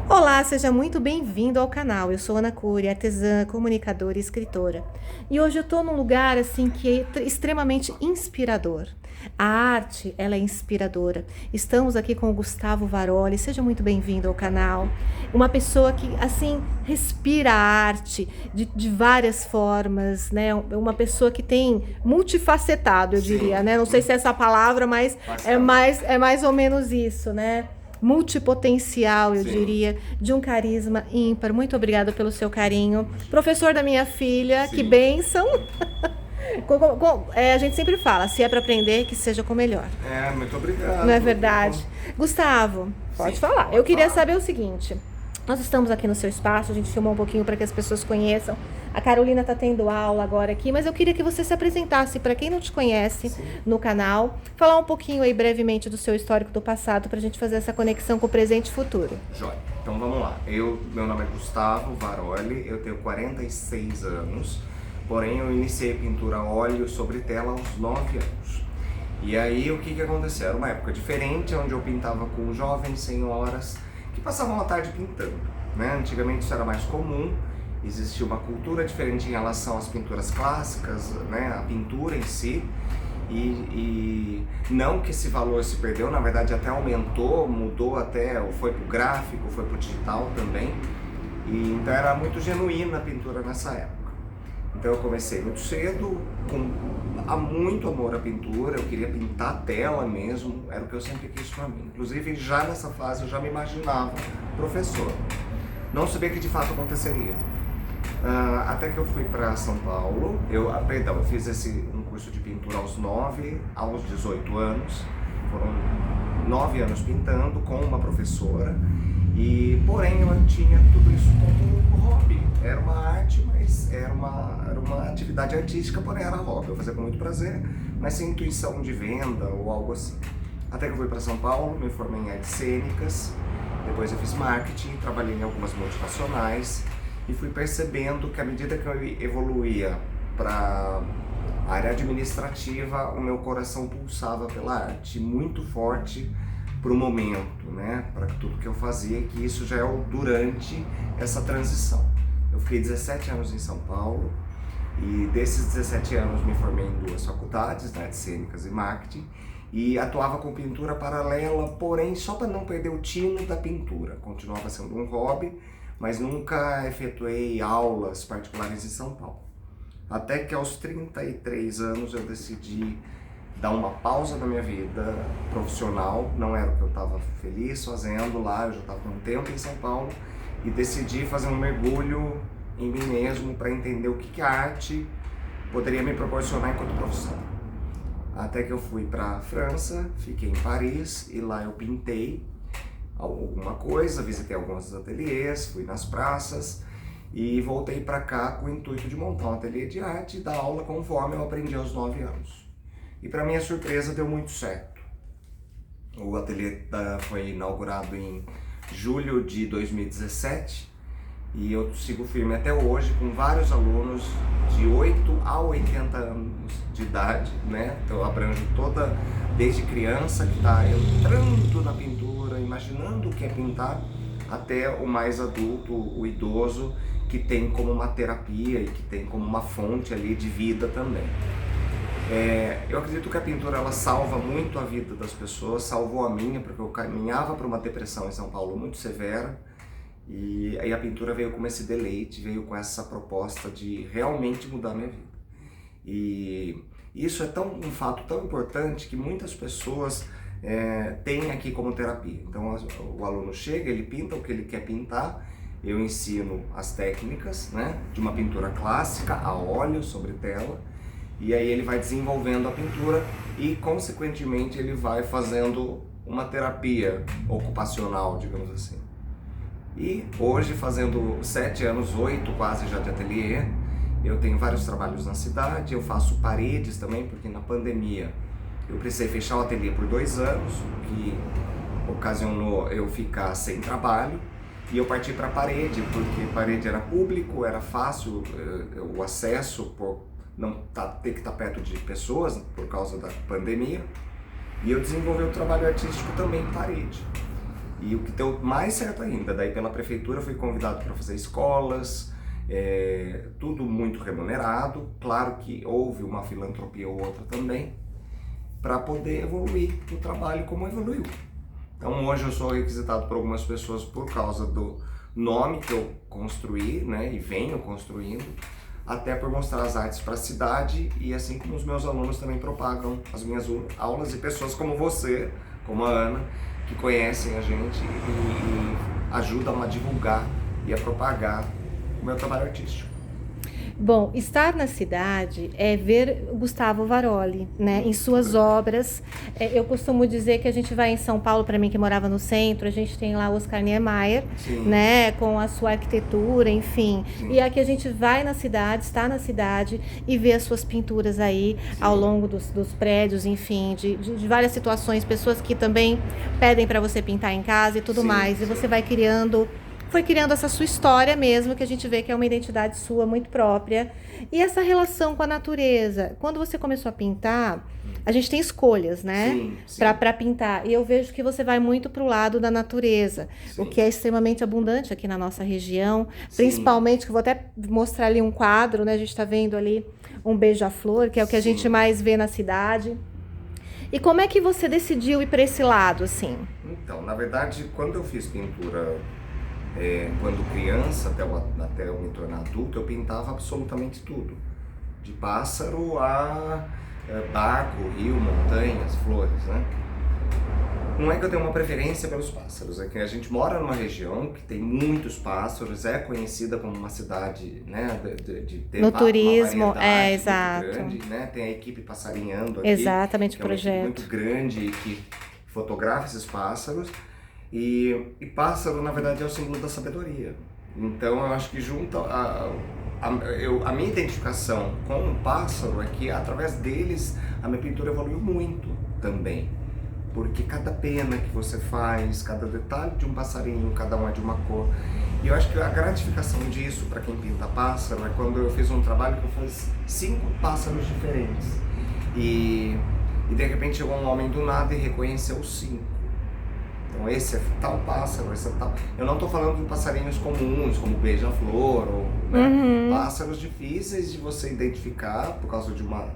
Olá, seja muito bem-vindo ao canal. Eu sou Ana Cury, artesã, comunicadora e escritora. E hoje eu tô num lugar assim que é extremamente inspirador. A arte, ela é inspiradora. Estamos aqui com o Gustavo Varoli. Seja muito bem-vindo ao canal. Uma pessoa que assim respira a arte de várias formas, né? Uma pessoa que tem multifacetado, eu diria, Sim, né? Não sei se é essa a palavra, mas basicamente. é mais ou menos isso, né? Multipotencial, eu Sim, diria, de um carisma ímpar. Muito obrigada pelo seu carinho. Professor da minha filha, que sim. bênção. A gente sempre fala, se é para aprender, que seja com o melhor. Muito Não é obrigado. verdade? Gustavo, pode Sim, falar. Eu pode queria falar. saber o seguinte. Nós estamos aqui no seu espaço, a gente filmou um pouquinho para que as pessoas conheçam. A Carolina está tendo aula agora aqui, mas eu queria que você se apresentasse para quem não te conhece Sim, no canal, falar um pouquinho aí brevemente do seu histórico do passado para a gente fazer essa conexão com o presente e futuro. joia. Então vamos lá. Meu nome é Gustavo Varoli, eu tenho 46 anos, porém eu iniciei pintura a óleo sobre tela aos 9 anos. E aí o que aconteceu? Era uma época diferente, onde eu pintava com jovens senhoras que passavam a tarde pintando, né? Antigamente isso era mais comum, existia uma cultura diferente em relação às pinturas clássicas, né? A pintura em si. E não que esse valor se perdeu, na verdade até aumentou, mudou até, foi pro gráfico, foi pro digital também. E então era muito genuína a pintura nessa época. Então eu comecei muito cedo, com muito amor à pintura, eu queria pintar a tela mesmo, era o que eu sempre quis para mim. Inclusive já nessa fase eu já me imaginava professor. Não sabia que de fato aconteceria. Até que eu fui para São Paulo, eu fiz um curso de pintura aos 9, aos 18 anos, foram 9 anos pintando com uma professora, e porém eu tinha tudo isso como hobby, era uma arte, mas era uma atividade artística, porém era hobby, eu fazia com muito prazer, mas sem intuição de venda ou algo assim. Até que eu fui para São Paulo, me formei em artes cênicas, depois eu fiz marketing, trabalhei em algumas multinacionais, e fui percebendo que à medida que eu evoluía para a área administrativa, o meu coração pulsava pela arte, muito forte para o momento, né? Para tudo que eu fazia, que isso já é o durante essa transição. Eu fiquei 17 anos em São Paulo e desses 17 anos me formei em duas faculdades, né, artes cênicas e marketing, e atuava com pintura paralela, porém só para não perder o tino da pintura. Continuava sendo um hobby, mas nunca efetuei aulas particulares em São Paulo. Até que aos 33 anos eu decidi dar uma pausa na minha vida profissional, não era o que eu estava feliz fazendo lá, eu já estava um tempo em São Paulo, e decidi fazer um mergulho em mim mesmo para entender o que a arte poderia me proporcionar enquanto profissão. Até que eu fui para a França, fiquei em Paris e lá eu pintei alguma coisa, visitei alguns ateliês, fui nas praças e voltei para cá com o intuito de montar um ateliê de arte e dar aula conforme eu aprendi aos 9 anos. E para minha surpresa deu muito certo. O ateliê foi inaugurado em julho de 2017 e eu sigo firme até hoje com vários alunos de 8 a 80 anos de idade, né? Então eu abranjo toda, desde criança que está entrando na pintura, imaginando o que é pintar, até o mais adulto, o idoso, que tem como uma terapia e que tem como uma fonte ali de vida também. Eu acredito que a pintura ela salva muito a vida das pessoas, salvou a minha, porque eu caminhava para uma depressão em São Paulo muito severa, e aí a pintura veio com esse deleite, veio com essa proposta de realmente mudar a minha vida. E isso é um fato tão importante que muitas pessoas têm aqui como terapia. Então o aluno chega, ele pinta o que ele quer pintar, eu ensino as técnicas, né, de uma pintura clássica a óleo sobre tela, e aí ele vai desenvolvendo a pintura e consequentemente ele vai fazendo uma terapia ocupacional, digamos assim. E hoje, fazendo 7 anos, 8 quase já de ateliê, eu tenho vários trabalhos na cidade, eu faço paredes também, porque na pandemia eu precisei fechar o ateliê por 2 anos, o que ocasionou eu ficar sem trabalho, e eu parti para parede, porque parede era público, era fácil o acesso, por não ter que estar perto de pessoas por causa da pandemia, e eu desenvolvi o trabalho artístico também em parede. E o que deu mais certo ainda, daí pela prefeitura fui convidado para fazer escolas, tudo muito remunerado. Claro que houve uma filantropia ou outra também, para poder evoluir o trabalho como evoluiu. Então hoje eu sou requisitado por algumas pessoas por causa do nome que eu construí, né, e venho construindo, até por mostrar as artes para a cidade, e assim como os meus alunos também propagam as minhas aulas, e pessoas como você, como a Ana, que conhecem a gente e ajudam a divulgar e a propagar o meu trabalho artístico. Bom, estar na cidade é ver Gustavo Varoli, né, em suas obras. Eu costumo dizer que a gente vai em São Paulo, para mim que morava no centro, a gente tem lá Oscar Niemeyer, né, com a sua arquitetura, enfim. Sim. E aqui a gente vai na cidade, está na cidade e vê as suas pinturas aí. Sim. Ao longo dos prédios, enfim, de várias situações, pessoas que também pedem para você pintar em casa e tudo. Sim, mais. E você vai foi criando essa sua história mesmo, que a gente vê que é uma identidade sua muito própria. E essa relação com a natureza. Quando você começou a pintar, a gente tem escolhas, né? Sim, sim. Para pintar. E eu vejo que você vai muito para o lado da natureza, sim. O que é extremamente abundante aqui na nossa região. Sim. Principalmente, que eu vou até mostrar ali um quadro, né? A gente está vendo ali um beija-flor, que é o que a gente mais vê na cidade. E como é que você decidiu ir para esse lado, assim? Então, na verdade, quando eu fiz pintura... quando criança, até eu me tornar adulto, eu pintava absolutamente tudo. De pássaro a barco, rio, montanhas, flores, né? Não é que eu tenho uma preferência pelos pássaros, é que a gente mora numa região que tem muitos pássaros, é conhecida como uma cidade, né, de ter no turismo, exato. Grande, né? Tem a equipe passarinhando aqui, exatamente, que é uma equipe muito grande que fotografa esses pássaros. E pássaro, na verdade, é o símbolo da sabedoria. Então, eu acho que junto a minha identificação com o pássaro é que, através deles, a minha pintura evoluiu muito também. Porque cada pena que você faz, cada detalhe de um passarinho, cada um é de uma cor. E eu acho que a gratificação disso, para quem pinta pássaro, é quando eu fiz um trabalho que eu fiz 5 pássaros diferentes. E de repente chegou um homem do nada e reconheceu os 5. Então esse é tal pássaro, esse é tal... Eu não estou falando de passarinhos comuns, como beija-flor, ou né? Pássaros difíceis de você identificar por causa de uma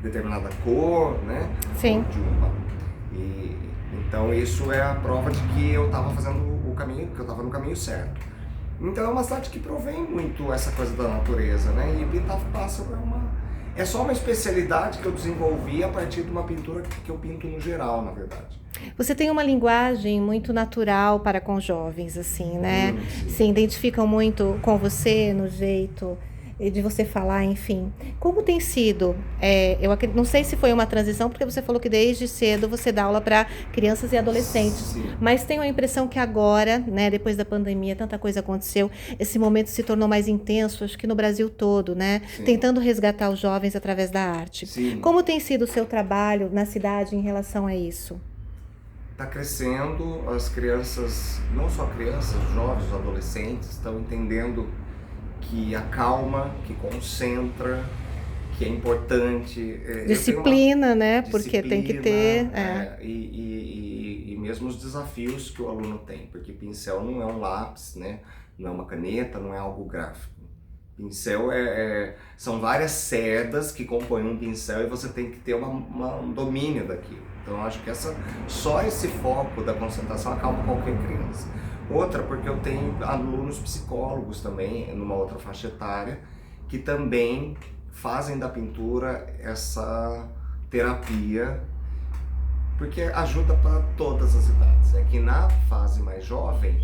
determinada cor, né? Sim. Então isso é a prova de que eu estava fazendo o caminho, que eu estava no caminho certo. Então é uma cidade que provém muito essa coisa da natureza, né? E pintar pássaro é só uma especialidade que eu desenvolvi a partir de uma pintura que eu pinto no geral, na verdade. Você tem uma linguagem muito natural para com jovens, assim, né? Se identificam muito com você no jeito de você falar, enfim. Como tem sido? Eu não sei se foi uma transição, porque você falou que desde cedo você dá aula para crianças e adolescentes. Sim. Mas tenho a impressão que agora, né, depois da pandemia, tanta coisa aconteceu, esse momento se tornou mais intenso, acho que no Brasil todo, né? Sim. Tentando resgatar os jovens através da arte. Sim. Como tem sido o seu trabalho na cidade em relação a isso? Está crescendo, as crianças, não só crianças, jovens, adolescentes, estão entendendo que acalma, que concentra, que é importante. Disciplina, né? Porque tem que ter. E mesmo os desafios que o aluno tem, porque pincel não é um lápis, né? Não é uma caneta, não é algo gráfico. Pincel são várias cerdas que compõem um pincel e você tem que ter um domínio daquilo. Então eu acho que só esse foco da concentração acalma qualquer criança. Outra, porque eu tenho alunos psicólogos também, numa outra faixa etária, que também fazem da pintura essa terapia, porque ajuda para todas as idades. É que na fase mais jovem,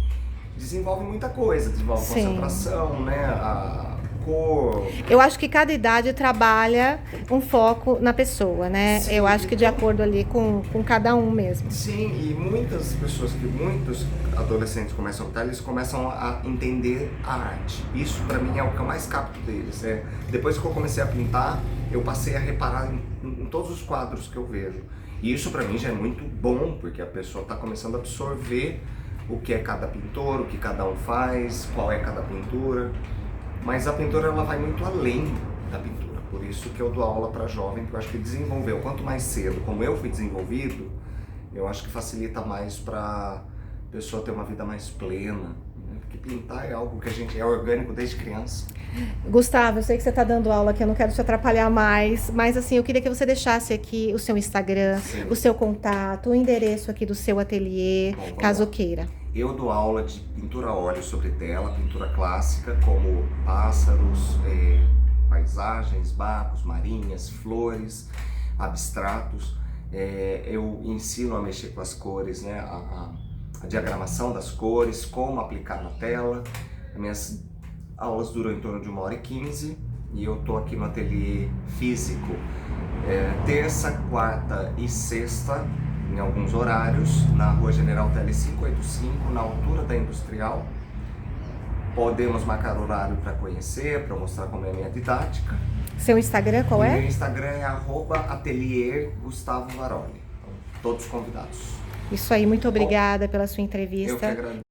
desenvolve muita coisa, desenvolve concentração, né? A cor. Eu acho que cada idade trabalha um foco na pessoa, né? Sim, eu acho que de acordo ali com cada um mesmo. Sim, e muitos adolescentes começam a pintar, eles começam a entender a arte. Isso para mim é o que eu mais capto deles. Depois que eu comecei a pintar, eu passei a reparar em todos os quadros que eu vejo. E isso para mim já é muito bom, porque a pessoa está começando a absorver o que é cada pintor, o que cada um faz, qual é cada pintura. Mas a pintura ela vai muito além da pintura, por isso que eu dou aula para jovem, porque eu acho que desenvolveu, quanto mais cedo, como eu fui desenvolvido, eu acho que facilita mais para a pessoa ter uma vida mais plena, né? Porque pintar é algo que a gente é orgânico desde criança. Gustavo, eu sei que você está dando aula aqui, eu não quero te atrapalhar mais, mas assim, eu queria que você deixasse aqui o seu Instagram, Sim. o seu contato, o endereço aqui do seu ateliê, Bom, vamos caso lá. queira. Eu dou aula de pintura a óleo sobre tela, pintura clássica, como pássaros, paisagens, barcos, marinhas, flores, abstratos. Eu ensino a mexer com as cores, né? A diagramação das cores, como aplicar na tela. Minhas aulas duram em torno de 1h15 e eu estou aqui no ateliê físico terça, quarta e sexta, em alguns horários, na Rua General Teles 585, na altura da Industrial. Podemos marcar horário para conhecer, para mostrar como é a minha didática. Seu Instagram qual Meu é? Instagram é @atelier Gustavo Varoli. Então, todos convidados. Isso aí, muito obrigada pela sua entrevista. Eu que agradeço.